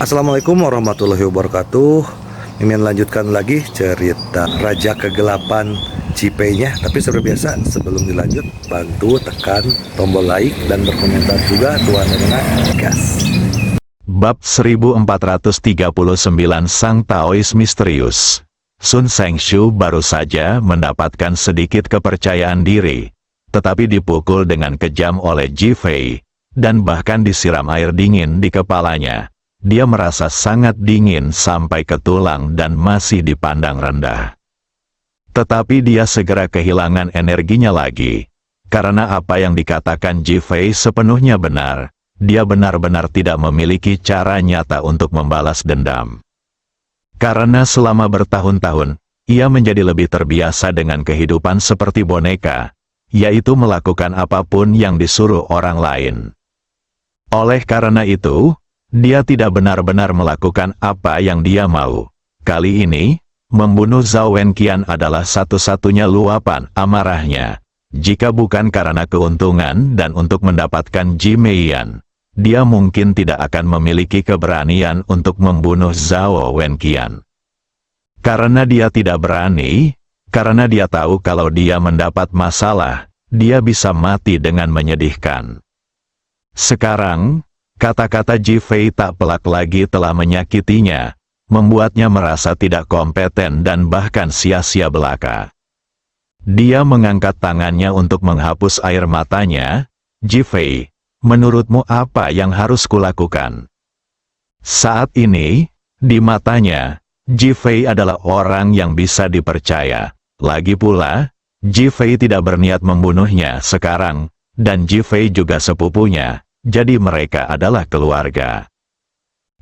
Assalamualaikum warahmatullahi wabarakatuh. Mimin lanjutkan lagi cerita Raja Kegelapan Cipenya. Tapi seperti biasa, sebelum dilanjut, bantu tekan tombol like dan berkomentar juga Tuan dengan gas. Bab 1439 Sang Taois Misterius. Sun Sengshu baru saja mendapatkan sedikit kepercayaan diri, tetapi dipukul dengan kejam oleh Ji Fei, dan bahkan disiram air dingin di kepalanya. Dia merasa sangat dingin sampai ke tulang dan masih dipandang rendah. Tetapi dia segera kehilangan energinya lagi, karena apa yang dikatakan Ji Fei sepenuhnya benar. Dia benar-benar tidak memiliki cara nyata untuk membalas dendam. Karena selama bertahun-tahun, ia menjadi lebih terbiasa dengan kehidupan seperti boneka, yaitu melakukan apapun yang disuruh orang lain. Oleh karena itu, dia tidak benar-benar melakukan apa yang dia mau. Kali ini, membunuh Zhao Wenqian adalah satu-satunya luapan amarahnya. Jika bukan karena keuntungan dan untuk mendapatkan Ji Meiyan, dia mungkin tidak akan memiliki keberanian untuk membunuh Zhao Wenqian. Karena dia tidak berani, karena dia tahu kalau dia mendapat masalah, dia bisa mati dengan menyedihkan. Sekarang, kata-kata Ji Fei tak pelak lagi telah menyakitinya, membuatnya merasa tidak kompeten dan bahkan sia-sia belaka. Dia mengangkat tangannya untuk menghapus air matanya. Ji Fei, menurutmu apa yang harus kulakukan? Saat ini, di matanya, Ji Fei adalah orang yang bisa dipercaya. Lagi pula, Ji Fei tidak berniat membunuhnya sekarang, dan Ji Fei juga sepupunya, jadi mereka adalah keluarga.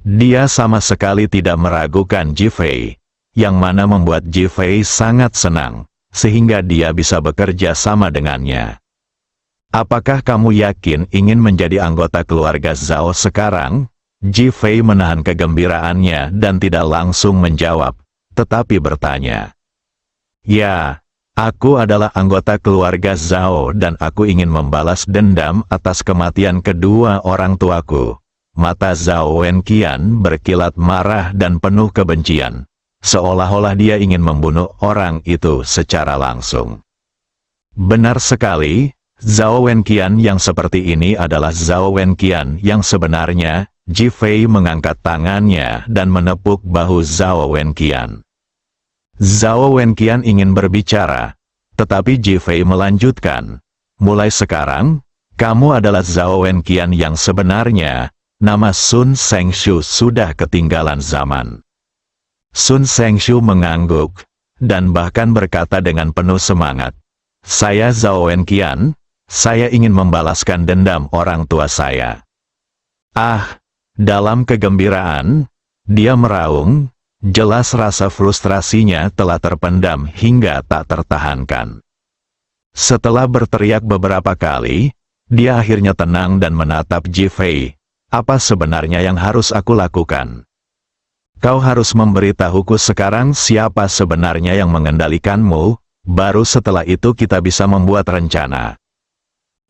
Dia sama sekali tidak meragukan Ji Fei, yang mana membuat Ji Fei sangat senang, sehingga dia bisa bekerja sama dengannya. Apakah kamu yakin ingin menjadi anggota keluarga Zhao sekarang? Ji Fei menahan kegembiraannya dan tidak langsung menjawab, tetapi bertanya. Ya, aku adalah anggota keluarga Zhao dan aku ingin membalas dendam atas kematian kedua orang tuaku. Mata Zhao Wenqian berkilat marah dan penuh kebencian, seolah-olah dia ingin membunuh orang itu secara langsung. Benar sekali. Zhao Wenqian yang seperti ini adalah Zhao Wenqian yang sebenarnya. Ji Fei mengangkat tangannya dan menepuk bahu Zhao Wenqian. Zhao Wenqian ingin berbicara, tetapi Ji Fei melanjutkan. Mulai sekarang, kamu adalah Zhao Wenqian yang sebenarnya. Nama Sun Sengshu sudah ketinggalan zaman. Sun Sengshu mengangguk, dan bahkan berkata dengan penuh semangat. Saya Zhao Wenqian. Saya ingin membalaskan dendam orang tua saya. Ah, dalam kegembiraan, dia meraung, jelas rasa frustrasinya telah terpendam hingga tak tertahankan. Setelah berteriak beberapa kali, dia akhirnya tenang dan menatap Ji Fei. Apa sebenarnya yang harus aku lakukan? Kau harus memberitahuku sekarang siapa sebenarnya yang mengendalikanmu, baru setelah itu kita bisa membuat rencana.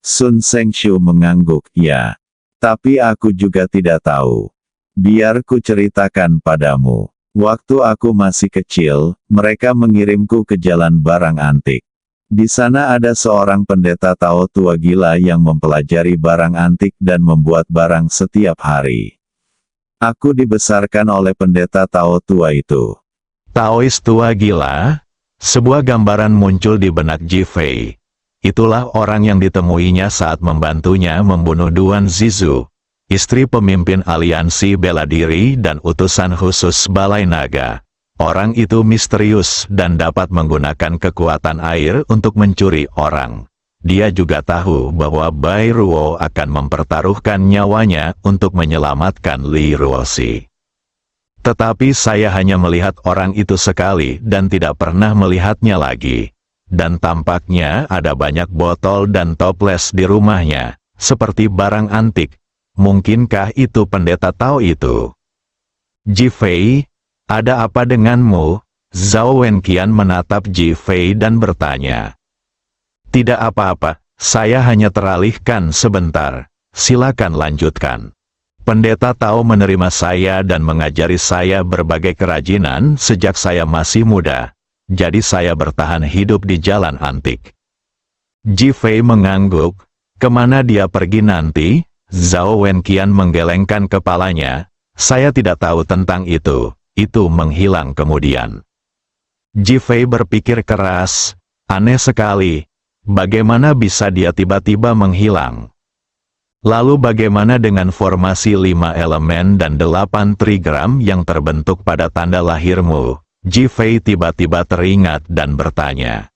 Sun Sengshu mengangguk, ya. Tapi aku juga tidak tahu. Biar ku ceritakan padamu. Waktu aku masih kecil, mereka mengirimku ke jalan barang antik. Di sana ada seorang pendeta Tao tua gila yang mempelajari barang antik dan membuat barang setiap hari. Aku dibesarkan oleh pendeta Tao tua itu. Taois tua gila? Sebuah gambaran muncul di benak Ji Fei. Itulah orang yang ditemuinya saat membantunya membunuh Duan Zizu, istri pemimpin aliansi bela diri dan utusan khusus Balai Naga. Orang itu misterius dan dapat menggunakan kekuatan air untuk mencuri orang. Dia juga tahu bahwa Bai Ruo akan mempertaruhkan nyawanya untuk menyelamatkan Li Ruoxi. Tetapi saya hanya melihat orang itu sekali dan tidak pernah melihatnya lagi. Dan tampaknya ada banyak botol dan toples di rumahnya, seperti barang antik. Mungkinkah itu pendeta Tao itu? Ji Fei, ada apa denganmu? Zhao Wenqian menatap Ji Fei dan bertanya. Tidak apa-apa, saya hanya teralihkan sebentar. Silakan lanjutkan. Pendeta Tao menerima saya dan mengajari saya berbagai kerajinan sejak saya masih muda. Jadi saya bertahan hidup di jalan antik. Ji Fei mengangguk. Kemana dia pergi nanti? Zhao Wenqian menggelengkan kepalanya. Saya tidak tahu tentang itu. Itu menghilang kemudian. Ji Fei berpikir keras. Aneh sekali. Bagaimana bisa dia tiba-tiba menghilang? Lalu bagaimana dengan formasi 5 elemen dan 8 trigram yang terbentuk pada tanda lahirmu? Ji Fei tiba-tiba teringat dan bertanya.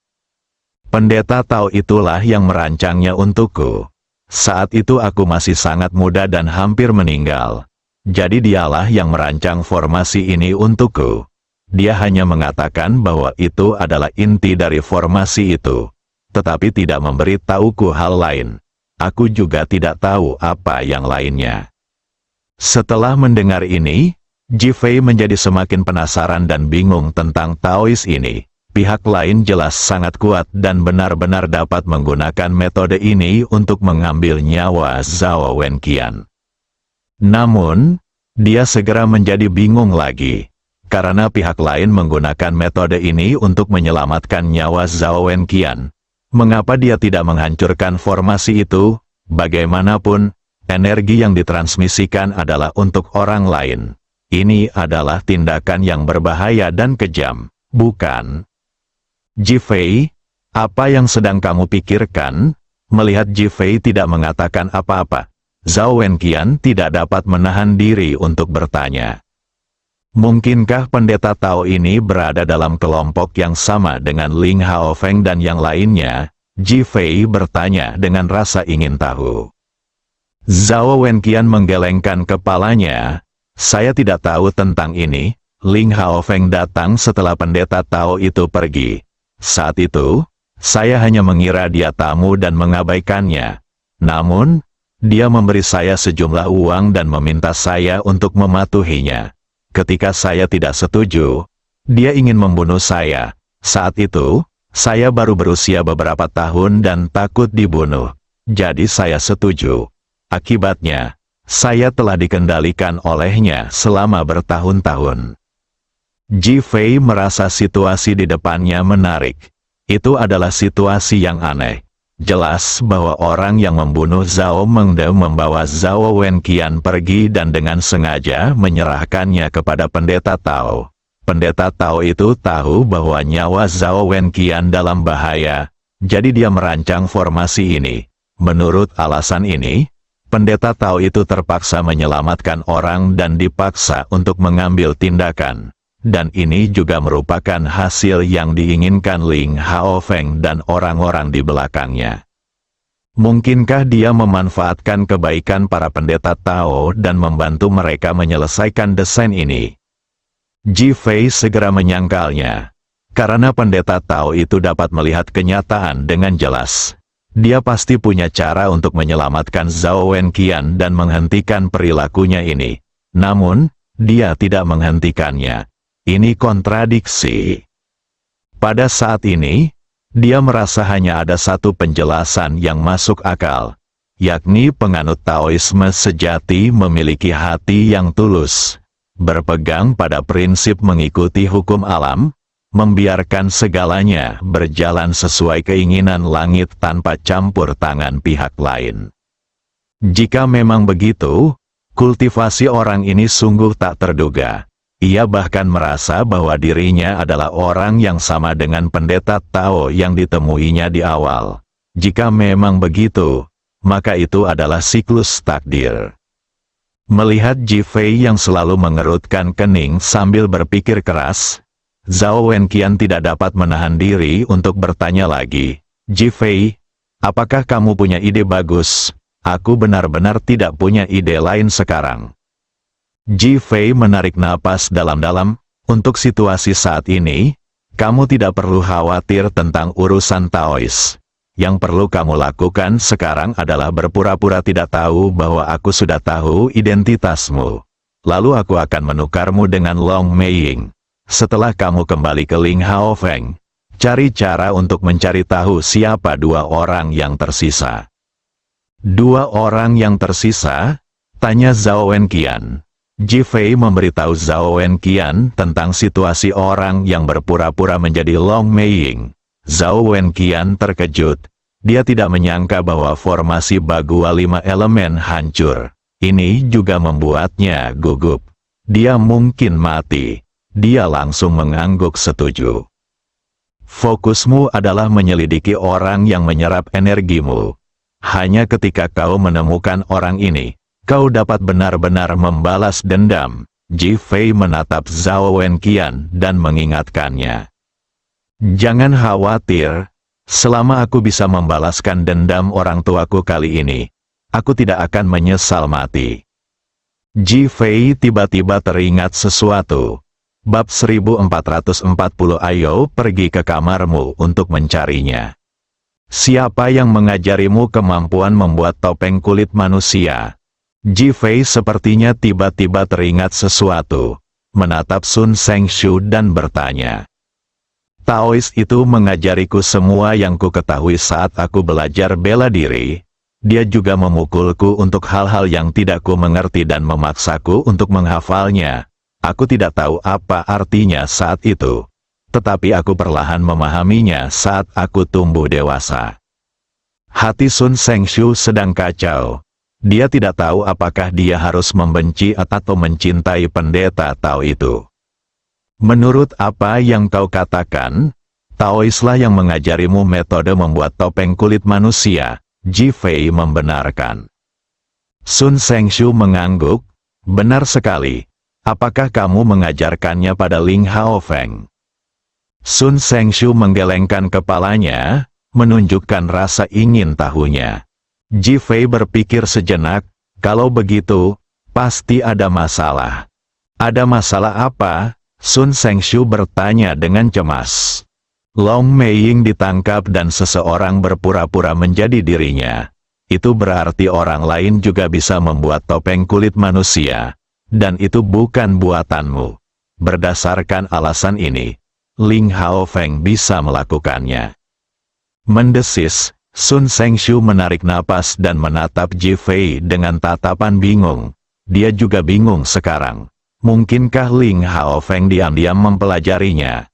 Pendeta Tao itulah yang merancangnya untukku. Saat itu aku masih sangat muda dan hampir meninggal. Jadi dialah yang merancang formasi ini untukku. Dia hanya mengatakan bahwa itu adalah inti dari formasi itu. Tetapi tidak memberi tahuku hal lain. Aku juga tidak tahu apa yang lainnya. Setelah mendengar ini, Ji Fei menjadi semakin penasaran dan bingung tentang Taois ini. Pihak lain jelas sangat kuat dan benar-benar dapat menggunakan metode ini untuk mengambil nyawa Zhao Wenqian. Namun, dia segera menjadi bingung lagi. Karena pihak lain menggunakan metode ini untuk menyelamatkan nyawa Zhao Wenqian. Mengapa dia tidak menghancurkan formasi itu? Bagaimanapun, energi yang ditransmisikan adalah untuk orang lain. Ini adalah tindakan yang berbahaya dan kejam, bukan? Ji Fei, apa yang sedang kamu pikirkan? Melihat Ji Fei tidak mengatakan apa-apa, Zhao Wenqian tidak dapat menahan diri untuk bertanya. Mungkinkah pendeta Tao ini berada dalam kelompok yang sama dengan Ling Haofeng dan yang lainnya? Ji Fei bertanya dengan rasa ingin tahu. Zhao Wenqian menggelengkan kepalanya. Saya tidak tahu tentang ini. Ling Haofeng datang setelah pendeta Tao itu pergi. Saat itu, saya hanya mengira dia tamu dan mengabaikannya. Namun, dia memberi saya sejumlah uang dan meminta saya untuk mematuhinya. Ketika saya tidak setuju, dia ingin membunuh saya. Saat itu, saya baru berusia beberapa tahun dan takut dibunuh. Jadi saya setuju. Akibatnya, saya telah dikendalikan olehnya selama bertahun-tahun. Ji Fei merasa situasi di depannya menarik. Itu adalah situasi yang aneh. Jelas bahwa orang yang membunuh Zhao Mengde membawa Zhao Wenqian pergi dan dengan sengaja menyerahkannya kepada pendeta Tao. Pendeta Tao itu tahu bahwa nyawa Zhao Wenqian dalam bahaya, jadi dia merancang formasi ini. Menurut alasan ini, pendeta Tao itu terpaksa menyelamatkan orang dan dipaksa untuk mengambil tindakan. Dan ini juga merupakan hasil yang diinginkan Ling Haofeng dan orang-orang di belakangnya. Mungkinkah dia memanfaatkan kebaikan para pendeta Tao dan membantu mereka menyelesaikan desain ini? Ji Fei segera menyangkalnya. Karena pendeta Tao itu dapat melihat kenyataan dengan jelas. Dia pasti punya cara untuk menyelamatkan Zhao Wenqian dan menghentikan perilakunya ini. Namun, dia tidak menghentikannya. Ini kontradiksi. Pada saat ini, dia merasa hanya ada satu penjelasan yang masuk akal, yakni penganut Taoisme sejati memiliki hati yang tulus, berpegang pada prinsip mengikuti hukum alam, membiarkan segalanya berjalan sesuai keinginan langit tanpa campur tangan pihak lain. Jika memang begitu, kultivasi orang ini sungguh tak terduga. Ia bahkan merasa bahwa dirinya adalah orang yang sama dengan pendeta Tao yang ditemuinya di awal. Jika memang begitu, maka itu adalah siklus takdir. Melihat Ji Fei yang selalu mengerutkan kening sambil berpikir keras, Zhao Wenqian tidak dapat menahan diri untuk bertanya lagi. Ji Fei, apakah kamu punya ide bagus? Aku benar-benar tidak punya ide lain sekarang. Ji Fei menarik napas dalam-dalam. Untuk situasi saat ini, kamu tidak perlu khawatir tentang urusan Taois. Yang perlu kamu lakukan sekarang adalah berpura-pura tidak tahu bahwa aku sudah tahu identitasmu. Lalu aku akan menukarmu dengan Long Meiying. Setelah kamu kembali ke Ling Haofeng, cari cara untuk mencari tahu siapa 2 orang yang tersisa. 2 orang yang tersisa? Tanya Zhao Wenqian. Ji Fei memberitahu Zhao Wenqian tentang situasi orang yang berpura-pura menjadi Long Meiying. Zhao Wenqian terkejut. Dia tidak menyangka bahwa formasi Bagua 5 elemen hancur. Ini juga membuatnya gugup. Dia mungkin mati. Dia langsung mengangguk setuju. Fokusmu adalah menyelidiki orang yang menyerap energimu. Hanya ketika kau menemukan orang ini, kau dapat benar-benar membalas dendam. Ji Fei menatap Zhao Wenqian dan mengingatkannya. Jangan khawatir, selama aku bisa membalaskan dendam orang tuaku kali ini, aku tidak akan menyesal mati. Ji Fei tiba-tiba teringat sesuatu. Bab 1440. Ayo pergi ke kamarmu untuk mencarinya. Siapa yang mengajarimu kemampuan membuat topeng kulit manusia? Ji Fei sepertinya tiba-tiba teringat sesuatu, menatap Sun Sengshu dan bertanya. Taois itu mengajariku semua yang ku ketahui saat aku belajar bela diri. Dia juga memukulku untuk hal-hal yang tidak ku mengerti dan memaksaku untuk menghafalnya. Aku tidak tahu apa artinya saat itu. Tetapi aku perlahan memahaminya saat aku tumbuh dewasa. Hati Sun Sengshu sedang kacau. Dia tidak tahu apakah dia harus membenci atau mencintai pendeta Tao itu. Menurut apa yang kau katakan, Taoislah yang mengajarimu metode membuat topeng kulit manusia. Ji Fei membenarkan. Sun Sengshu mengangguk. Benar sekali. Apakah kamu mengajarkannya pada Ling Haofeng? Sun Sengshu menggelengkan kepalanya, menunjukkan rasa ingin tahunya. Ji Fei berpikir sejenak, kalau begitu, pasti ada masalah. Ada masalah apa? Sun Sengshu bertanya dengan cemas. Long Meiying ditangkap dan seseorang berpura-pura menjadi dirinya. Itu berarti orang lain juga bisa membuat topeng kulit manusia. Dan itu bukan buatanmu. Berdasarkan alasan ini, Ling Haofeng bisa melakukannya. Mendesis, Sun Sengshu menarik napas dan menatap Ji Fei dengan tatapan bingung. Dia juga bingung sekarang. Mungkinkah Ling Haofeng diam-diam mempelajarinya?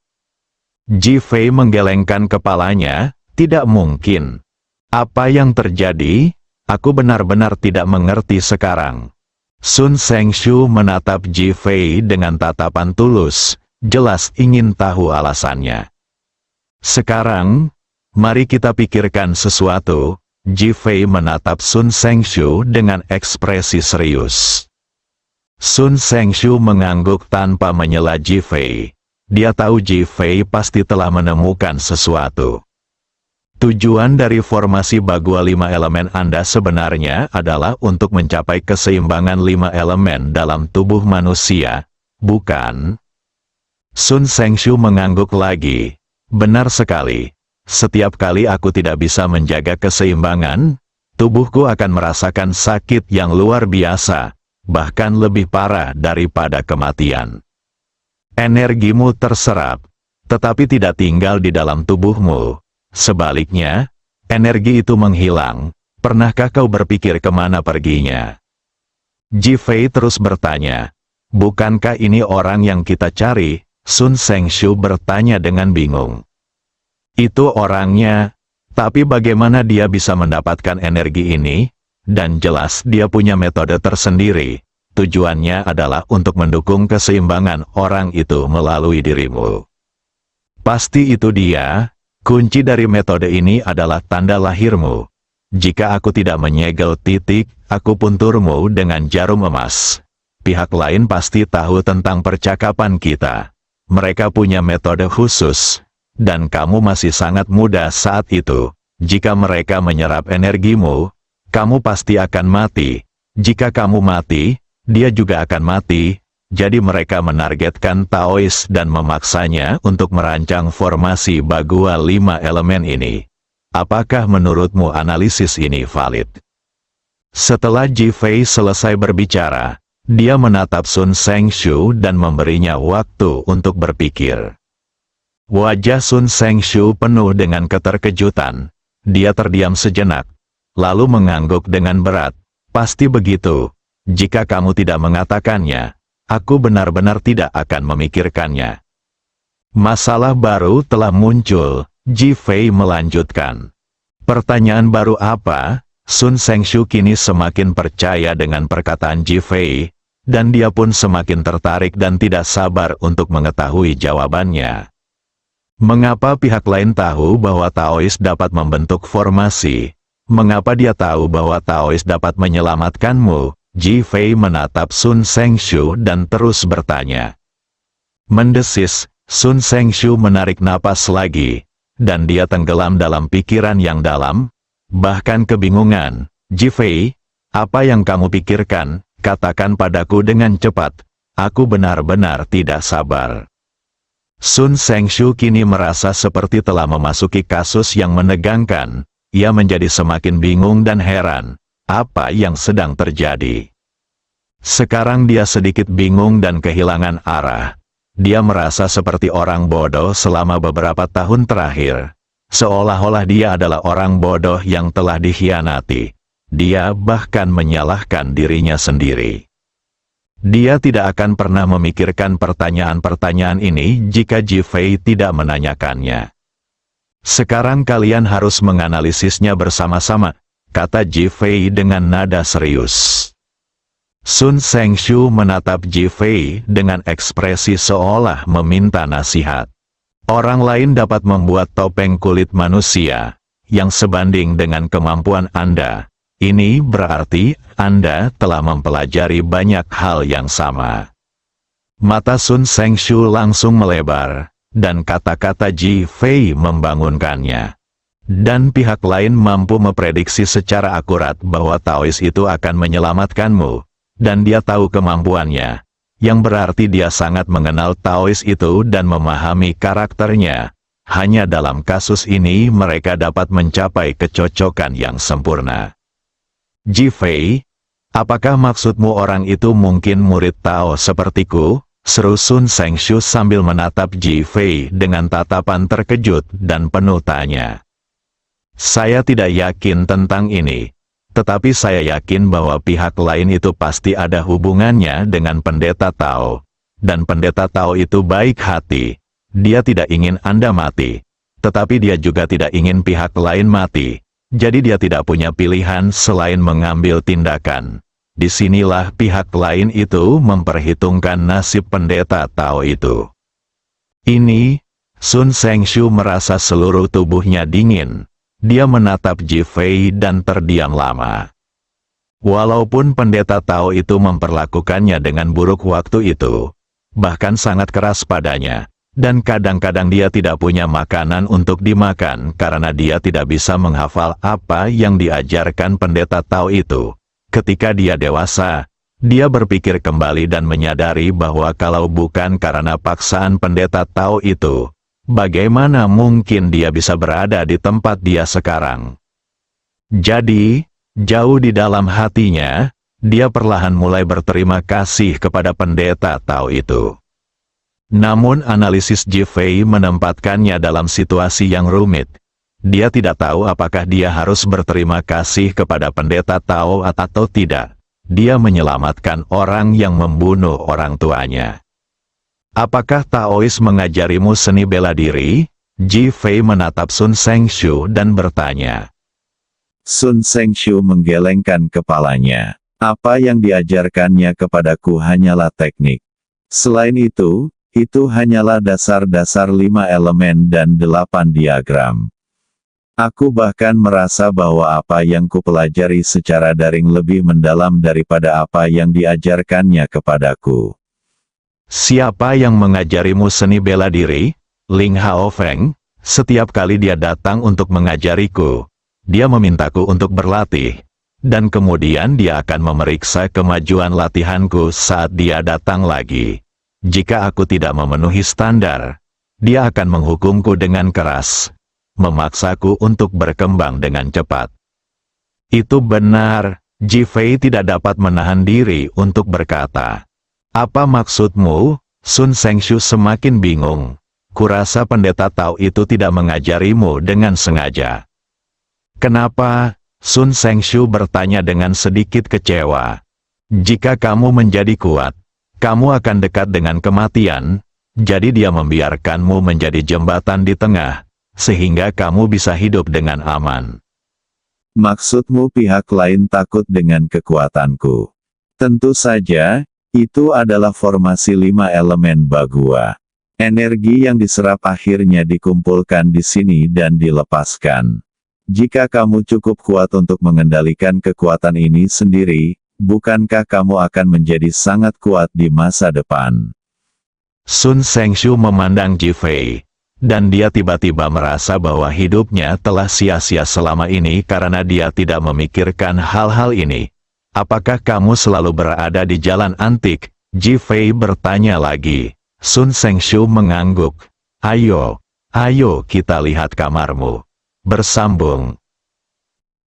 Ji Fei menggelengkan kepalanya, tidak mungkin. Apa yang terjadi? Aku benar-benar tidak mengerti sekarang. Sun Sengshu menatap Ji Fei dengan tatapan tulus, jelas ingin tahu alasannya. Sekarang, mari kita pikirkan sesuatu. Ji Fei menatap Sun Sengshu dengan ekspresi serius. Sun Sengshu mengangguk tanpa menyela Ji Fei. Dia tahu Ji Fei pasti telah menemukan sesuatu. Tujuan dari formasi Bagua 5 elemen Anda sebenarnya adalah untuk mencapai keseimbangan 5 elemen dalam tubuh manusia, bukan? Sun Sengshu mengangguk lagi. Benar sekali. Setiap kali aku tidak bisa menjaga keseimbangan, tubuhku akan merasakan sakit yang luar biasa, bahkan lebih parah daripada kematian. Energimu terserap, tetapi tidak tinggal di dalam tubuhmu. Sebaliknya, energi itu menghilang. Pernahkah kau berpikir kemana perginya? Ji Fei terus bertanya. Bukankah ini orang yang kita cari? Sun Sengshu bertanya dengan bingung. Itu orangnya, tapi bagaimana dia bisa mendapatkan energi ini? Dan jelas dia punya metode tersendiri. Tujuannya adalah untuk mendukung keseimbangan orang itu melalui dirimu. Pasti itu dia. Kunci dari metode ini adalah tanda lahirmu. Jika aku tidak menyegel titik akupunturmu dengan jarum emas, pihak lain pasti tahu tentang percakapan kita. Mereka punya metode khusus, dan kamu masih sangat muda saat itu. Jika mereka menyerap energimu, kamu pasti akan mati. Jika kamu mati, dia juga akan mati. Jadi mereka menargetkan Taois dan memaksanya untuk merancang formasi Bagua 5 elemen ini. Apakah menurutmu analisis ini valid? Setelah Ji Fei selesai berbicara, dia menatap Sun Sengshu dan memberinya waktu untuk berpikir. Wajah Sun Sengshu penuh dengan keterkejutan. Dia terdiam sejenak, lalu mengangguk dengan berat. Pasti begitu. Jika kamu tidak mengatakannya, aku benar-benar tidak akan memikirkannya. Masalah baru telah muncul, Ji Fei melanjutkan. Pertanyaan baru apa? Sun Sengshu kini semakin percaya dengan perkataan Ji Fei, dan dia pun semakin tertarik dan tidak sabar untuk mengetahui jawabannya. Mengapa pihak lain tahu bahwa Taois dapat membentuk formasi? Mengapa dia tahu bahwa Taois dapat menyelamatkanmu? Ji Fei menatap Sun Sengshu dan terus bertanya. Mendesis, Sun Sengshu menarik napas lagi, dan dia tenggelam dalam pikiran yang dalam, bahkan kebingungan. Ji Fei, apa yang kamu pikirkan? Katakan padaku dengan cepat. Aku benar-benar tidak sabar. Sun Sengshu kini merasa seperti telah memasuki kasus yang menegangkan. Ia menjadi semakin bingung dan heran. Apa yang sedang terjadi? Sekarang dia sedikit bingung dan kehilangan arah. Dia merasa seperti orang bodoh selama beberapa tahun terakhir. Seolah-olah dia adalah orang bodoh yang telah dikhianati. Dia bahkan menyalahkan dirinya sendiri. Dia tidak akan pernah memikirkan pertanyaan-pertanyaan ini jika Ji Fei tidak menanyakannya. Sekarang kalian harus menganalisisnya bersama-sama, kata Ji Fei dengan nada serius. Sun Sengshu menatap Ji Fei dengan ekspresi seolah meminta nasihat. Orang lain dapat membuat topeng kulit manusia yang sebanding dengan kemampuan Anda. Ini berarti Anda telah mempelajari banyak hal yang sama. Mata Sun Sengshu langsung melebar, dan kata-kata Ji Fei membangunkannya. Dan pihak lain mampu memprediksi secara akurat bahwa Taois itu akan menyelamatkanmu, dan dia tahu kemampuannya, yang berarti dia sangat mengenal Taois itu dan memahami karakternya. Hanya dalam kasus ini mereka dapat mencapai kecocokan yang sempurna. Ji Fei, apakah maksudmu orang itu mungkin murid Tao sepertiku? Seru Sun Sengshu sambil menatap Ji Fei dengan tatapan terkejut dan penuh tanya. Saya tidak yakin tentang ini, tetapi saya yakin bahwa pihak lain itu pasti ada hubungannya dengan pendeta Tao. Dan pendeta Tao itu baik hati. Dia tidak ingin Anda mati, tetapi dia juga tidak ingin pihak lain mati. Jadi dia tidak punya pilihan selain mengambil tindakan. Disinilah pihak lain itu memperhitungkan nasib pendeta Tao itu. Ini, Sun Sengshu merasa seluruh tubuhnya dingin. Dia menatap Ji Fei dan terdiam lama. Walaupun pendeta Tao itu memperlakukannya dengan buruk waktu itu, bahkan sangat keras padanya. Dan kadang-kadang dia tidak punya makanan untuk dimakan karena dia tidak bisa menghafal apa yang diajarkan pendeta Tao itu. Ketika dia dewasa, dia berpikir kembali dan menyadari bahwa kalau bukan karena paksaan pendeta Tao itu, bagaimana mungkin dia bisa berada di tempat dia sekarang. Jadi, jauh di dalam hatinya, dia perlahan mulai berterima kasih kepada pendeta Tao itu. Namun analisis Ji Fei menempatkannya dalam situasi yang rumit. Dia tidak tahu apakah dia harus berterima kasih kepada pendeta Tao atau tidak. Dia menyelamatkan orang yang membunuh orang tuanya. Apakah Taois mengajarimu seni bela diri? Ji Fei menatap Sun Sengshu dan bertanya. Sun Sengshu menggelengkan kepalanya. Apa yang diajarkannya kepadaku hanyalah teknik. Selain itu hanyalah dasar-dasar 5 elemen dan 8 diagram. Aku bahkan merasa bahwa apa yang kupelajari secara daring lebih mendalam daripada apa yang diajarkannya kepadaku. Siapa yang mengajarimu seni bela diri? Ling Hao Feng. Setiap kali dia datang untuk mengajariku, dia memintaku untuk berlatih. Dan kemudian dia akan memeriksa kemajuan latihanku saat dia datang lagi. Jika aku tidak memenuhi standar, dia akan menghukumku dengan keras, memaksaku untuk berkembang dengan cepat. Itu benar, Ji Fei tidak dapat menahan diri untuk berkata. Apa maksudmu? Sun Sengshu semakin bingung. Kurasa pendeta Tao itu tidak mengajarimu dengan sengaja. Kenapa? Sun Sengshu bertanya dengan sedikit kecewa. Jika kamu menjadi kuat, kamu akan dekat dengan kematian, jadi dia membiarkanmu menjadi jembatan di tengah, sehingga kamu bisa hidup dengan aman. Maksudmu pihak lain takut dengan kekuatanku? Tentu saja, itu adalah formasi 5 elemen Bagua. Energi yang diserap akhirnya dikumpulkan di sini dan dilepaskan. Jika kamu cukup kuat untuk mengendalikan kekuatan ini sendiri, bukankah kamu akan menjadi sangat kuat di masa depan? Sun Sengshu memandang Ji Fei, dan dia tiba-tiba merasa bahwa hidupnya telah sia-sia selama ini karena dia tidak memikirkan hal-hal ini. Apakah kamu selalu berada di jalan antik? Ji Fei bertanya lagi. Sun Sengshu mengangguk. Ayo kita lihat kamarmu. Bersambung.